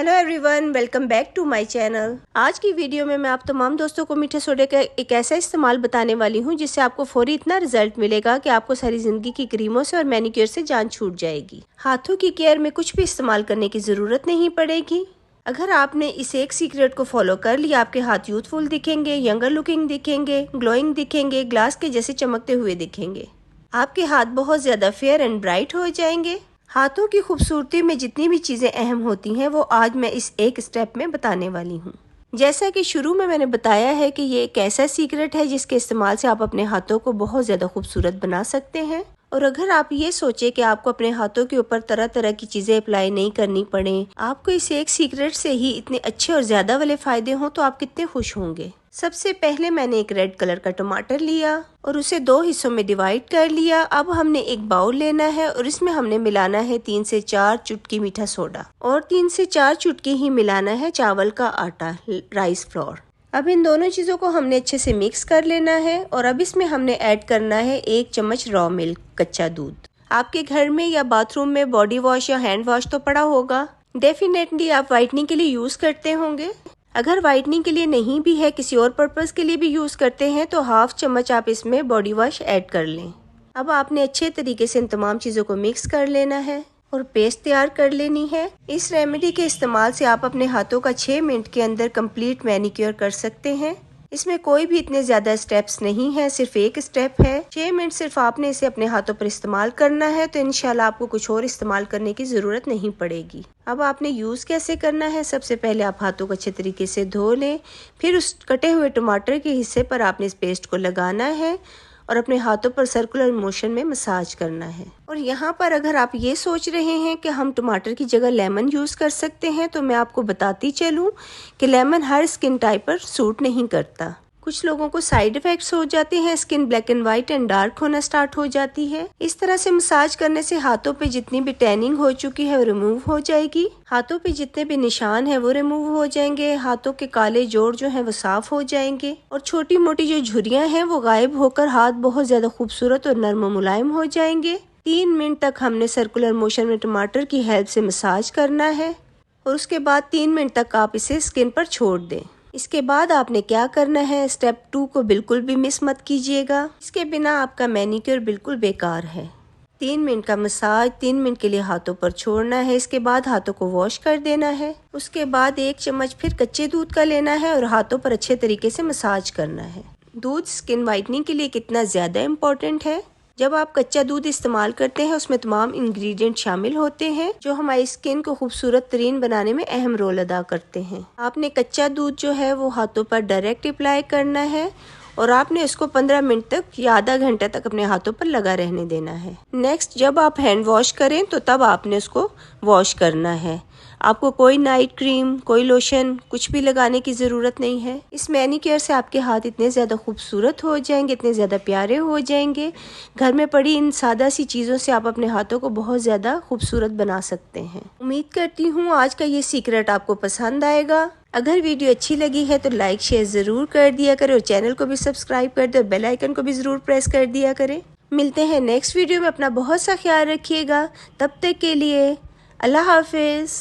Hello everyone, welcome back to my channel. आज की video में मैं आप तमाम दोस्तों को मीठे सोडे का एक ऐसा इस्तेमाल बताने वाली हूं जिससे आपको फौरी इतना रिजल्ट मिलेगा कि आपको सारी जिंदगी की क्रीमों से और मैनिक्योर से जान छूट जाएगी। हाथों की केयर में कुछ भी इस्तेमाल करने की जरूरत नहीं पड़ेगी। अगर आपने इस एक सीक्रेट को फॉलो कर लिया, आपके हाथ यूथफुल दिखेंगे, यंगर लुकिंग दिखेंगे, ग्लोइंग दिखेंगे, ग्लास के जैसे चमकते हुए दिखेंगे। आपके हाथ बहुत ज्यादा फेयर एंड ब्राइट हो जाएंगे। हाथों की खूबसूरती में जितनी भी चीजें अहम होती हैं वो आज मैं इस एक स्टेप में बताने वाली हूँ। जैसा कि शुरू में मैंने बताया है कि ये एक ऐसा सीक्रेट है जिसके इस्तेमाल से आप अपने हाथों को बहुत ज्यादा खूबसूरत बना सकते हैं। और अगर आप ये सोचे कि आपको अपने हाथों के ऊपर तरह तरह की चीजें अप्लाई नहीं करनी पड़े, आपको इस एक सीक्रेट से ही इतने अच्छे और ज्यादा वाले फायदे हों तो आप कितने खुश होंगे। सबसे पहले मैंने एक रेड कलर का टमाटर लिया और उसे 2 हिस्सों में डिवाइड कर लिया। अब हमने एक बाउल लेना है और इसमें हमने मिलाना है 3 से 4 चुटकी मीठा सोडा और 3 से 4 चुटकी ही मिलाना है चावल का आटा, राइस फ्लोर। अब इन दोनों चीजों को हमने अच्छे से मिक्स कर लेना है और अब इसमें हमने ऐड करना है 1 चम्मच रॉ मिल्क, कच्चा दूध। आपके घर में या बाथरूम में बॉडी वॉश या हैंड वॉश तो पड़ा होगा। डेफिनेटली आप व्हाइटनिंग के लिए यूज करते होंगे। अगर व्हाइटनिंग के लिए नहीं भी है, किसी और पर्पस के लिए भी यूज करते हैं तो 1/2 चम्मच आप इसमें बॉडी वॉश ऐड कर लें। अब आपने अच्छे तरीके से इन तमाम चीजों को मिक्स कर लेना है और पेस्ट तैयार कर लेनी है। इस रेमेडी के इस्तेमाल से आप अपने हाथों का 6 मिनट के अंदर कंप्लीट मैनिक्योर कर सकते हैं। इसमें कोई भी इतने ज्यादा स्टेप्स नहीं है, सिर्फ एक स्टेप है। 6 मिनट सिर्फ आपने इसे अपने हाथों पर इस्तेमाल करना है तो इंशाल्लाह आपको कुछ और इस्तेमाल करने की जरूरत नहीं पड़ेगी। अब आपने यूज कैसे करना है, सबसे पहले आप हाथों को अच्छे तरीके से धो लें, फिर उस कटे हुए टमाटर के हिस्से पर आपने इस पेस्ट को लगाना है और अपने हाथों पर सर्कुलर मोशन में मसाज करना है। और यहाँ पर अगर आप ये सोच रहे हैं कि हम टमाटर की जगह लेमन यूज कर सकते हैं तो मैं आपको बताती चलूँ कि लेमन हर स्किन टाइप पर सूट नहीं करता। कुछ लोगों को साइड इफेक्ट्स हो जाते हैं, skin black and white and dark होना स्टार्ट हो जाती है। इस तरह से मसाज करने से हाथों पे जितनी भी टैनिंग हो चुकी है वो रिमूव हो जाएगी। हाथों पे जितने भी निशान है वो रिमूव हो जाएंगे। हाथों के काले जोड़ जो है वो साफ हो जाएंगे और छोटी मोटी जो झुर्रियां हैं वो गायब होकर हाथ बहुत ज्यादा खूबसूरत और नरम और मुलायम हो जाएंगे। 3 मिनट तक हमने सर्कुलर मोशन में टमाटर की हेल्प से मसाज करना है और उसके बाद 3 मिनट तक आप इसे स्किन पर छोड़ दें। इसके बाद आपने क्या करना है, स्टेप 2 को बिल्कुल भी मिस मत कीजिएगा। इसके बिना आपका मैनिक्योर बिल्कुल बेकार है। 3 मिनट का मसाज 3 मिनट के लिए हाथों पर छोड़ना है। इसके बाद हाथों को वॉश कर देना है। उसके बाद 1 चम्मच फिर कच्चे दूध का लेना है और हाथों पर अच्छे तरीके से मसाज करना है। दूध स्किन वाइटनिंग के लिए कितना ज्यादा इम्पोर्टेंट है। जब आप कच्चा दूध इस्तेमाल करते हैं उसमें तमाम इंग्रेडिएंट शामिल होते हैं जो हमारी स्किन को खूबसूरत तरीन बनाने में अहम रोल अदा करते हैं। आपने कच्चा दूध जो है वो हाथों पर डायरेक्ट अप्लाई करना है और आपने इसको 15 मिनट तक या आधा घंटा तक अपने हाथों पर लगा रहने देना है। नेक्स्ट जब आप हैंड वॉश करें तो तब आपने उसको वॉश करना है। आपको कोई नाइट क्रीम, कोई लोशन कुछ भी लगाने की जरूरत नहीं है। इस मैनिक्योर से आपके हाथ इतने ज्यादा खूबसूरत हो जाएंगे, इतने ज्यादा प्यारे हो जाएंगे। घर में पड़ी इन सादा सी चीजों से आप अपने हाथों को बहुत ज्यादा खूबसूरत बना सकते हैं। उम्मीद करती हूँ आज का ये सीक्रेट आपको पसंद आएगा। अगर वीडियो अच्छी लगी है तो लाइक शेयर जरूर कर दिया करें और चैनल को भी सब्सक्राइब कर दे और बेल आइकन को भी जरूर प्रेस कर दिया करें। मिलते हैं नेक्स्ट वीडियो में। अपना बहुत सा ख्याल रखिएगा। तब तक के लिए अल्लाह हाफिज।